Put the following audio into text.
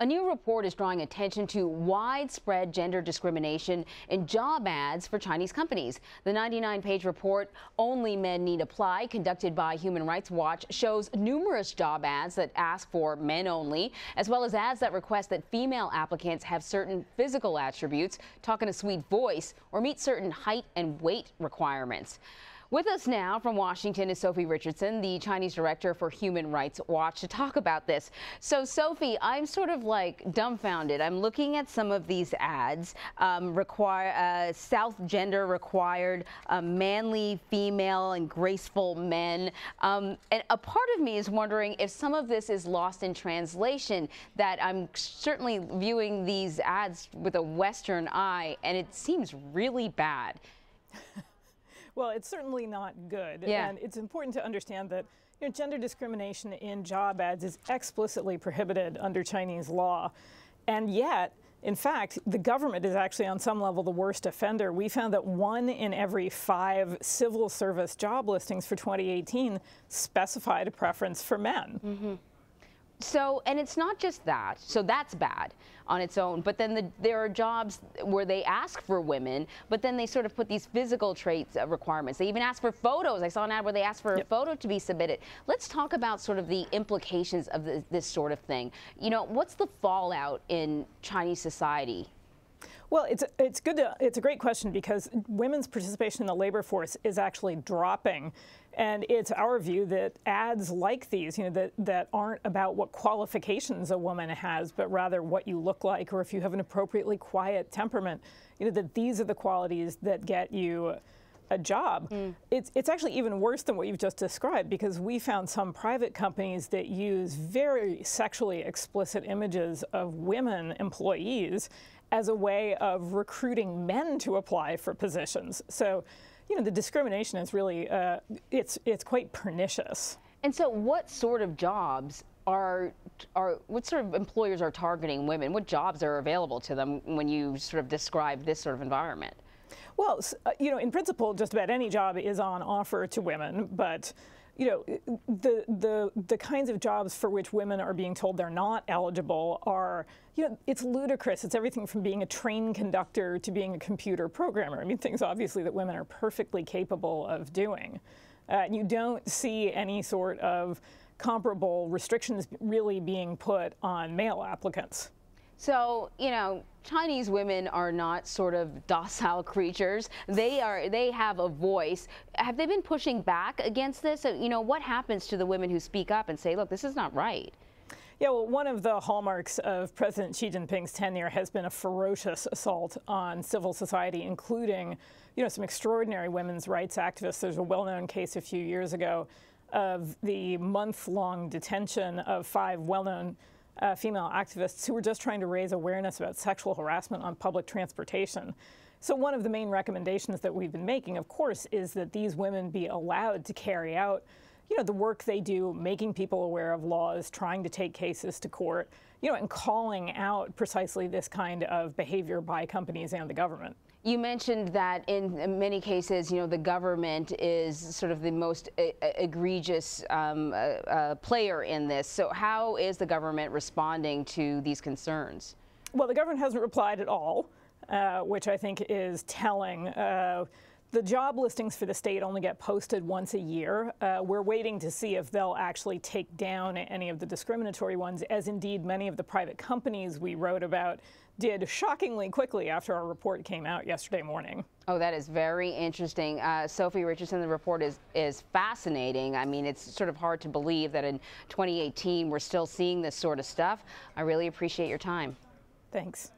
A new report is drawing attention to widespread gender discrimination in job ads for Chinese companies. The 99-page report, Only Men Need Apply, conducted by Human Rights Watch, shows numerous job ads that ask for men only, as well as ads that request that female applicants have certain physical attributes, talk in a sweet voice, or meet certain height and weight requirements. With us now from Washington is Sophie Richardson, the Chinese director for Human Rights Watch, to talk about this. So, Sophie, I'm sort of like dumbfounded. I'm looking at some of these ads, South gender required, manly female and graceful men. And a part of me is wondering if some of this is lost in translation, that I'm certainly viewing these ads with a Western eye, and it seems really bad. Well, it's certainly not good. Yeah. And it's important to understand that gender discrimination in job ads is explicitly prohibited under Chinese law. And yet, in fact, the government is actually on some level the worst offender. We found that 1 in every 5 civil service job listings for 2018 specified a preference for men. Mm-hmm. So, and it's not just that, so that's bad on its own, but then there are jobs where they ask for women, but then they sort of put these physical traits requirements. They even ask for photos. I saw an ad where they asked for a photo to be submitted. Let's talk about sort of the implications of this sort of thing. You know, what's the fallout in Chinese society? Well, it's a great question, because women's participation in the labor force is actually dropping. And it's our view that ads like these, that aren't about what qualifications a woman has, but rather what you look like, or if you have an appropriately quiet temperament, that these are the qualities that get you a job. It's actually even worse than what you've just described, because we found some private companies that use very sexually explicit images of women employees as a way of recruiting men to apply for positions. So, the discrimination is really, it's quite pernicious. And so what sort of jobs what sort of employers are targeting women? What jobs are available to them when you sort of describe this sort of environment? Well, in principle, just about any job is on offer to women, but the kinds of jobs for which women are being told they're not eligible are, it's ludicrous. It's everything from being a train conductor to being a computer programmer. I mean, things obviously that women are perfectly capable of doing. And you don't see any sort of comparable restrictions really being put on male applicants. So, Chinese women are not sort of docile creatures. They have a voice. Have they been pushing back against this? What happens to the women who speak up and say, look, this is not right? Yeah, well, one of the hallmarks of President Xi Jinping's tenure has been a ferocious assault on civil society, including, some extraordinary women's rights activists. There's a well-known case a few years ago of the month-long detention of 5 well-known female activists who were just trying to raise awareness about sexual harassment on public transportation. So one of the main recommendations that we've been making, of course, is that these women be allowed to carry out, the work they do, making people aware of laws, trying to take cases to court, and calling out precisely this kind of behavior by companies and the government. You mentioned that in many cases, the government is sort of the most egregious player in this. So how is the government responding to these concerns? Well, the government hasn't replied at all, which I think is telling. The job listings for the state only get posted once a year. We're waiting to see if they'll actually take down any of the discriminatory ones, as indeed many of the private companies we wrote about did shockingly quickly after our report came out yesterday morning. Oh, that is very interesting. Sophie Richardson, the report is fascinating. I mean, it's sort of hard to believe that in 2018 we're still seeing this sort of stuff. I really appreciate your time. Thanks.